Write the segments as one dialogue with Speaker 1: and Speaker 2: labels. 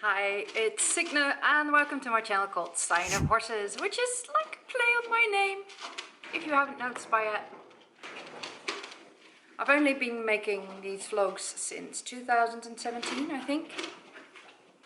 Speaker 1: Hi, it's Signe and welcome to my channel called Sign of Horses, which is like a play on my name, if you haven't noticed by yet. I've only been making these vlogs since 2017, I think.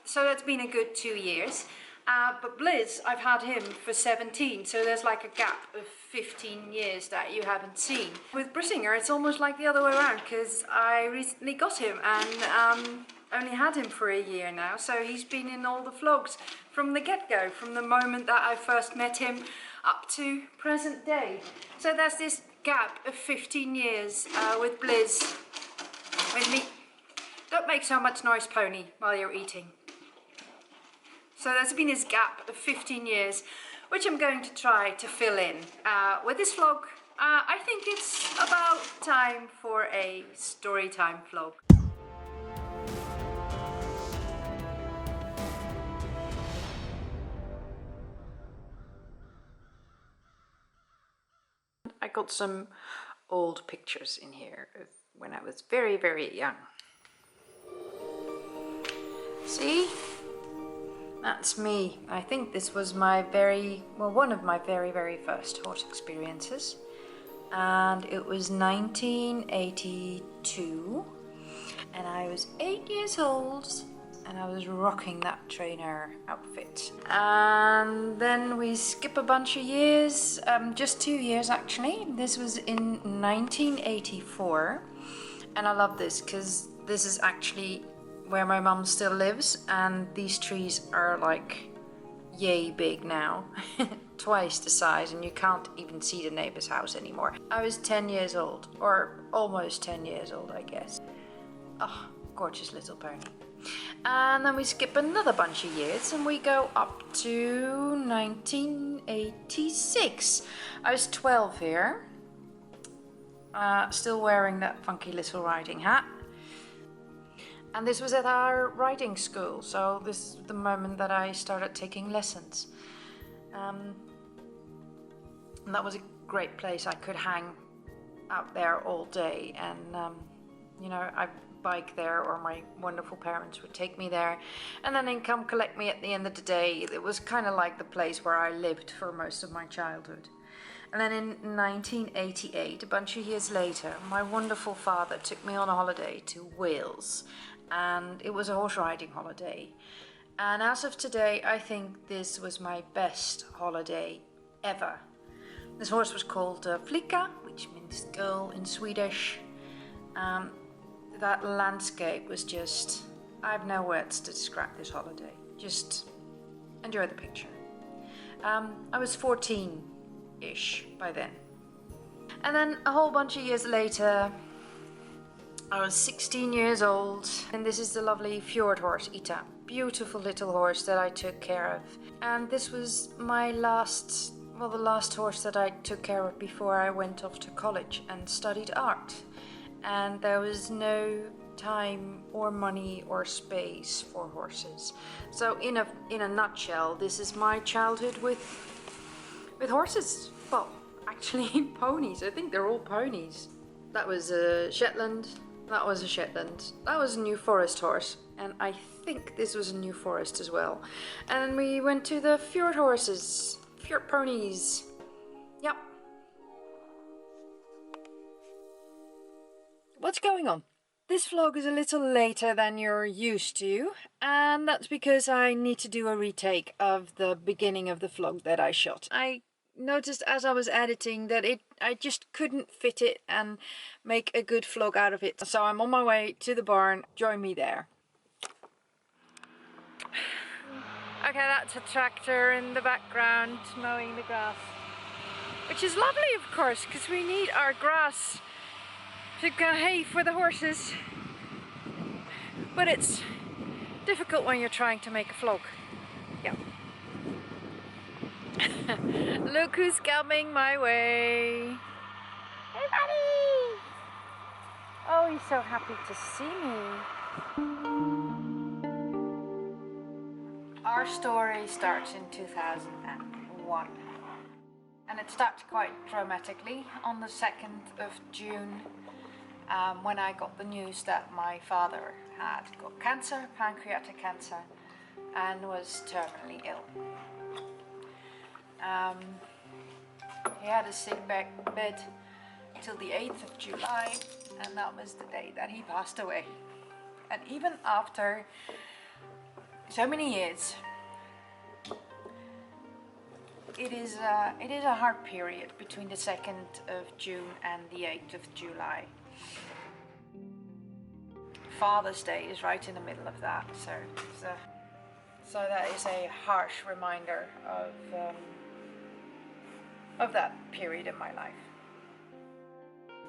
Speaker 1: So that's been a good 2 years. But Blizz, I've had him for 17, so there's like a gap of 15 years that you haven't seen. With Brisingr, it's almost like the other way around, because I recently got him and only had him for a year now, so he's been in all the vlogs from the get-go, from the moment that I first met him up to present day. So there's this gap of 15 years with Blizz, with me. Don't make so much noise, pony, while you're eating. So there's been this gap of 15 years, which I'm going to try to fill in. With this vlog, I think it's about time for a story time vlog. I got some old pictures in here of when I was very, very young. See? That's me. I think this was my one of my very, very first horse experiences. And it was 1982. And I was 8 years old. And I was rocking that trainer outfit. And then we skip a bunch of years, just 2 years actually. This was in 1984. And I love this because this is actually where my mum still lives, and these trees are like yay big now. Twice the size, and you can't even see the neighbor's house anymore. I was 10 years old, or almost 10 years old, I guess. Oh, gorgeous little pony. And then we skip another bunch of years and we go up to 1986. I was 12 here, still wearing that funky little riding hat. And this was at our riding school, so this is the moment that I started taking lessons. And that was a great place. I could hang out there all day, and you know, I bike there, or my wonderful parents would take me there and then come collect me at the end of the day. It was kind of like the place where I lived for most of my childhood. And then in 1988, a bunch of years later, my wonderful father took me on a holiday to Wales. And it was a horse riding holiday. And as of today, I think this was my best holiday ever. This horse was called Flicka, which means girl in Swedish. That landscape was just, I have no words to describe this holiday. Just enjoy the picture. I was 14-ish by then. And then a whole bunch of years later, I was 16 years old, and this is the lovely fjord horse, Ita. Beautiful little horse that I took care of. And this was my the last horse that I took care of before I went off to college and studied art. And there was no time or money or space for horses. So in a nutshell, this is my childhood with horses. Well, actually ponies. I think they're all ponies. That was a Shetland. That was a Shetland. That was a New Forest horse. And I think this was a New Forest as well. And we went to the fjord horses. Fjord ponies. Yep. What's going on? This vlog is a little later than you're used to. And that's because I need to do a retake of the beginning of the vlog that I shot. I noticed as I was editing that I just couldn't fit it and make a good vlog out of it. So I'm on my way to the barn. Join me there. Okay, that's a tractor in the background mowing the grass. Which is lovely, of course, because we need our grass to get hay for the horses. But it's difficult when you're trying to make a vlog. Yeah. Look who's coming my way. Hey buddy! Oh, he's so happy to see me. Our story starts in 2001. And it starts quite dramatically on the 2nd of June when I got the news that my father had got cancer, pancreatic cancer. and was terminally ill. He had a sick bed till the 8th of July, and that was the day that he passed away. And even after so many years, it is a hard period between the 2nd of June and the 8th of July. Father's Day is right in the middle of that, so that is a harsh reminder of that period in my life.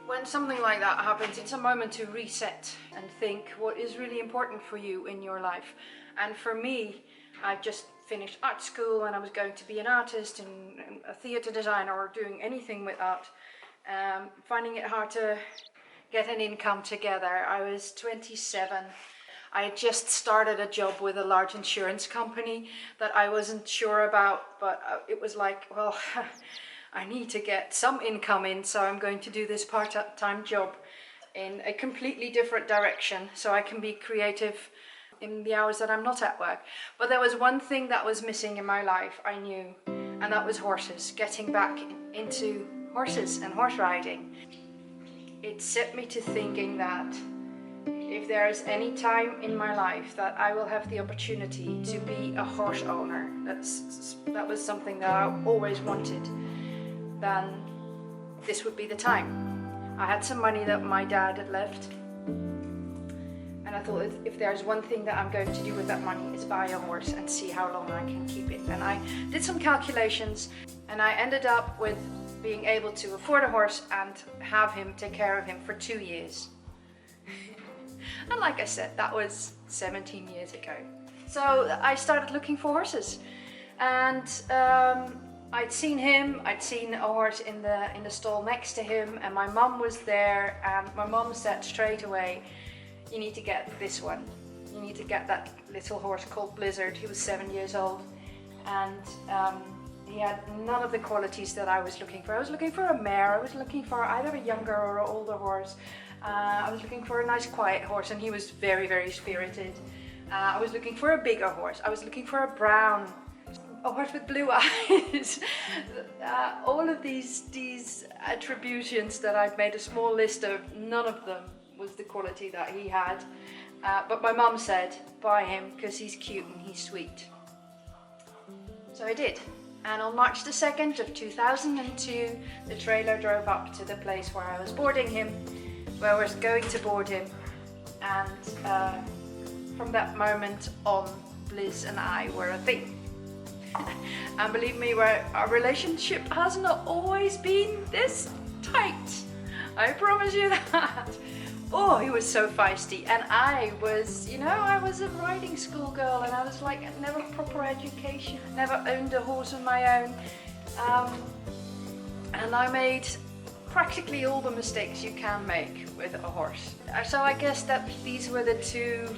Speaker 1: When something like that happens, it's a moment to reset and think what is really important for you in your life. And for me, I just finished art school and I was going to be an artist and a theatre designer or doing anything with art. Finding it hard to get an income together. I was 27. I had just started a job with a large insurance company that I wasn't sure about, but it was like, well, I need to get some income in, so I'm going to do this part-time job in a completely different direction so I can be creative in the hours that I'm not at work. But there was one thing that was missing in my life, I knew, and that was horses. Getting back into horses and horse riding. It set me to thinking that if there is any time in my life that I will have the opportunity to be a horse owner, that was something that I always wanted, then this would be the time. I had some money that my dad had left, and I thought if there's one thing that I'm going to do with that money is buy a horse and see how long I can keep it. And I did some calculations, and I ended up with being able to afford a horse and have him take care of him for 2 years. And like I said, that was 17 years ago. So I started looking for horses, and I'd seen a horse in the stall next to him, and my mum was there, and my mum said straight away, you need to get this one. You need to get that little horse called Blizzard. He was 7 years old, and he had none of the qualities that I was looking for. I was looking for a mare. I was looking for either a younger or an older horse. I was looking for a nice quiet horse, and he was very, very spirited. I was looking for a bigger horse. I was looking for a horse with blue eyes. All of these attributions that I've made a small list of, none of them was the quality that he had. But my mum said, buy him because he's cute and he's sweet. So I did. And on March the 2nd of 2002, the trailer drove up to the place where I was boarding him, where I was going to board him. And from that moment on, Blizz and I were a thing. And believe me, our relationship has not always been this tight. I promise you that. Oh, he was so feisty, and I was a riding school girl, and I was like, never proper education, never owned a horse on my own, and I made practically all the mistakes you can make with a horse. So I guess that these were the two,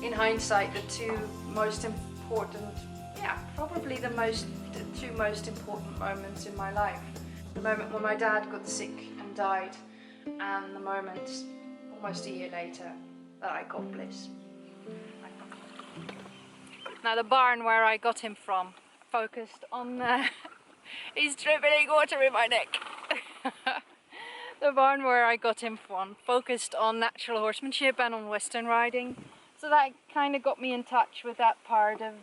Speaker 1: in hindsight, the two most important, probably the two most important moments in my life. The moment when my dad got sick and died, and the moment almost a year later that I got Blizz. Now the barn where I got him from focused on he's dribbling water in my neck. The barn where I got him from focused on natural horsemanship and on western riding, so that kind of got me in touch with that part of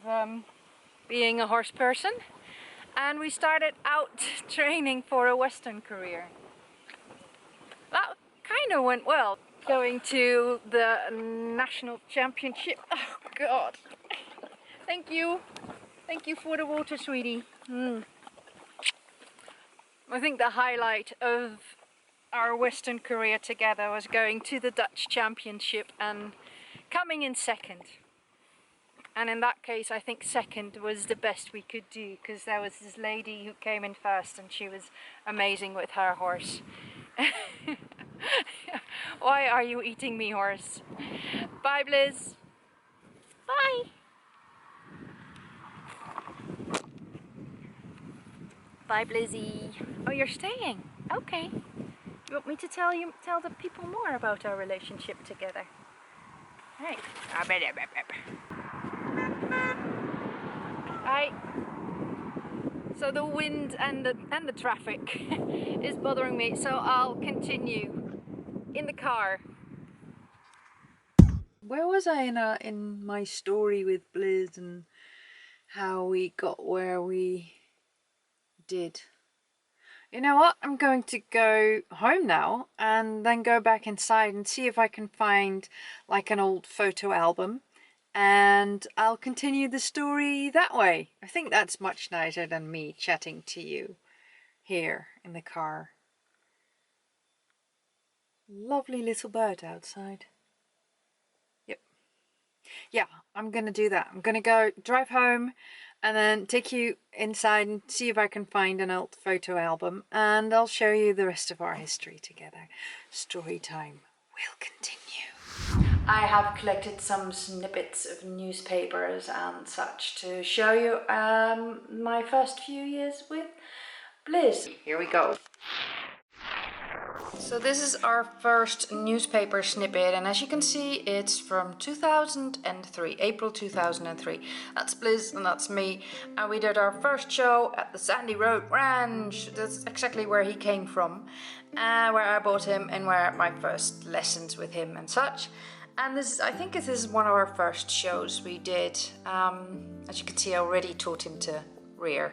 Speaker 1: being a horse person, and we started out training for a western career. That kind of went well. Going to the national championship. Oh God. Thank you for the water, sweetie. I think the highlight of our western career together was going to the Dutch championship and coming in second. And in that case, I think second was the best we could do, because there was this lady who came in first, and she was amazing with her horse. Why are you eating me, horse? Bye, Blizz. Bye. Bye, Blizzy. Oh, you're staying? Okay. You want me to tell the people more about our relationship together? Right. Hi. So the wind and the traffic is bothering me, so I'll continue in the car. Where was I in my story with Blizz and how we got where we did? You know what? I'm going to go home now and then go back inside and see if I can find like an old photo album, and I'll continue the story that way. I think that's much nicer than me chatting to you here in the car. Lovely little bird outside. Yep. Yeah, I'm gonna do that. I'm gonna go drive home and then take you inside and see if I can find an old photo album, and I'll show you the rest of our history together. Story time will continue. I have collected some snippets of newspapers and such to show you my first few years with Blizz. Here we go. So this is our first newspaper snippet, and as you can see it's from 2003, April 2003. That's Blizz and that's me, and we did our first show at the Sandy Road Ranch. That's exactly where he came from, where I bought him and where my first lessons with him and such. And this is, I think this is one of our first shows we did. As you can see, I already taught him to rear.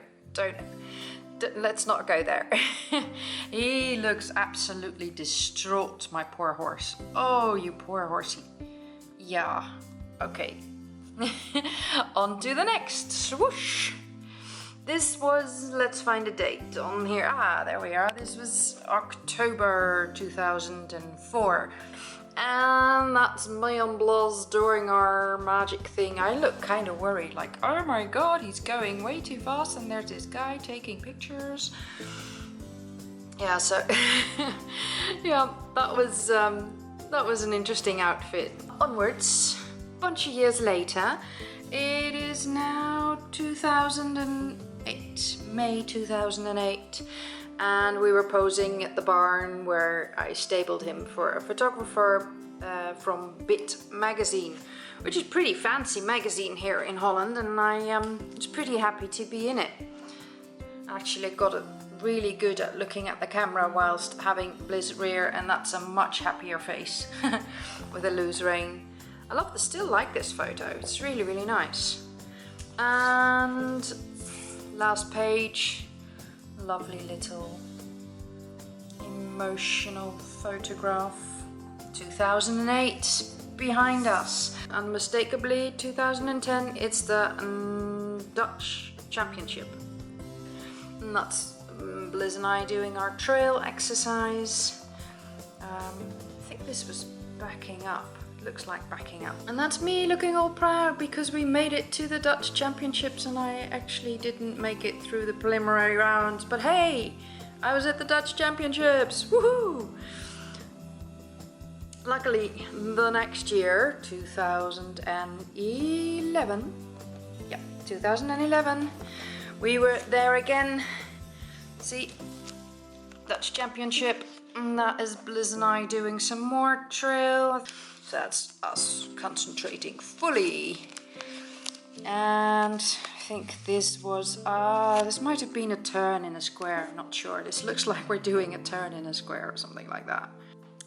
Speaker 1: Let's not go there. He looks absolutely distraught, my poor horse. Oh, you poor horsey. Yeah, okay. On to the next. Swoosh. This was, let's find a date on here. Ah, there we are. This was October 2004. And that's me and Blizz doing our magic thing. I look kind of worried, like, oh my god, he's going way too fast, and there's this guy taking pictures. Yeah, so yeah, that was an interesting outfit. Onwards, a bunch of years later, it is now 2008, May 2008. And we were posing at the barn where I stabled him for a photographer from Bit magazine, which is a pretty fancy magazine here in Holland, and I was pretty happy to be in it. I actually got it really good at looking at the camera whilst having Blizz rear, and that's a much happier face with a loose rein. I still like this photo, it's really, really nice. And last page. Lovely little emotional photograph. 2008 behind us. Unmistakably 2010, it's the Dutch Championship. And that's Blizz and I doing our trail exercise. I think this was backing up. Looks like backing up. And that's me looking all proud because we made it to the Dutch Championships, and I actually didn't make it through the preliminary rounds, but hey, I was at the Dutch Championships, woohoo! Luckily, the next year, 2011, yeah, 2011, we were there again. See, Dutch Championship, and that is Blizz and I doing some more trail. That's us concentrating fully. And I think this was, this might have been a turn in a square, I'm not sure. This looks like we're doing a turn in a square or something like that.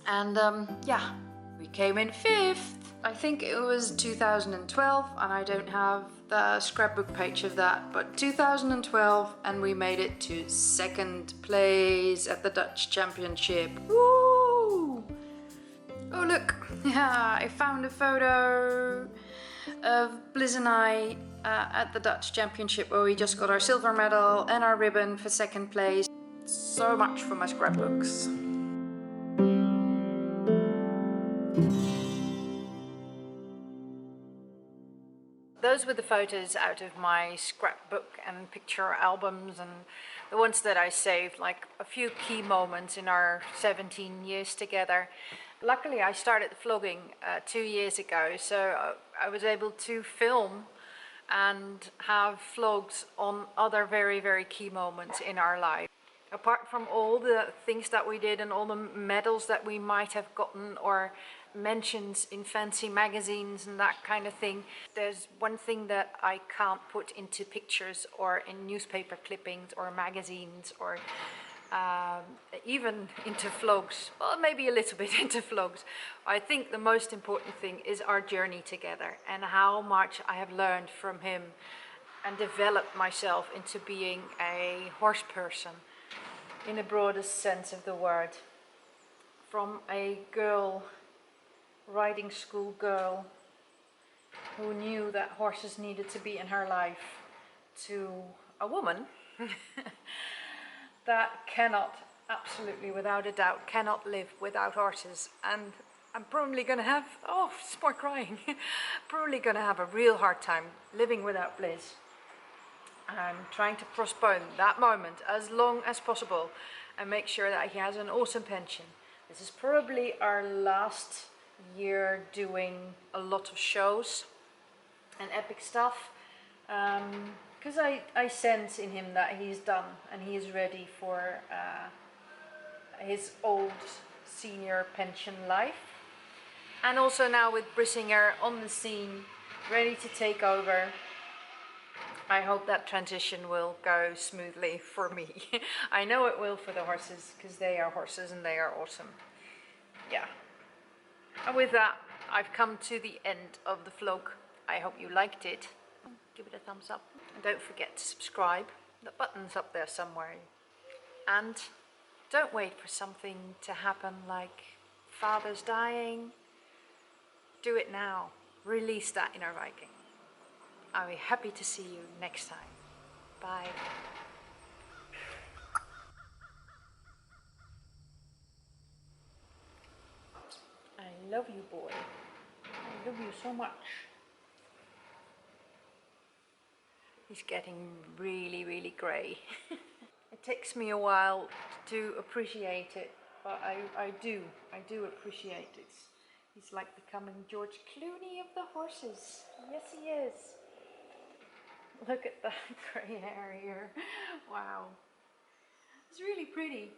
Speaker 1: And yeah, we came in 5th. I think it was 2012, and I don't have the scrapbook page of that, but 2012, and we made it to 2nd place at the Dutch Championship. Woo! Oh look, yeah, I found a photo of Blizz and I at the Dutch Championship where we just got our silver medal and our ribbon for 2nd place. So much for my scrapbooks. Those were the photos out of my scrapbook and picture albums, and the ones that I saved, like a few key moments in our 17 years together. Luckily, I started vlogging 2 years ago, so I was able to film and have vlogs on other very, very key moments in our life. Apart from all the things that we did and all the medals that we might have gotten or mentions in fancy magazines and that kind of thing. There's one thing that I can't put into pictures or in newspaper clippings or magazines or even into vlogs. Well, maybe a little bit into vlogs. I think the most important thing is our journey together and how much I have learned from him and developed myself into being a horse person in the broadest sense of the word. From a girl, riding school girl, who knew that horses needed to be in her life, to a woman that cannot, absolutely without a doubt, cannot live without horses. And I'm probably gonna have, oh, it's more crying, probably gonna have a real hard time living without Blizz. I'm trying to postpone that moment as long as possible and make sure that he has an awesome pension. This is probably our last year doing a lot of shows and epic stuff, because I sense in him that he's done and he is ready for his old senior pension life. And also now with Brisingr on the scene, ready to take over, I hope that transition will go smoothly for me. I know it will for the horses, because they are horses and they are awesome. Yeah. And with that, I've come to the end of the vlog. I hope you liked it. Give it a thumbs up. And don't forget to subscribe. The button's up there somewhere. And don't wait for something to happen like father's dying. Do it now. Release that inner Viking. I'll be happy to see you next time. Bye. I love you, boy. I love you so much. He's getting really, really grey. It takes me a while to appreciate it, but I do appreciate it. He's like becoming George Clooney of the horses. Yes, he is. Look at that grey hair here. Wow. It's really pretty.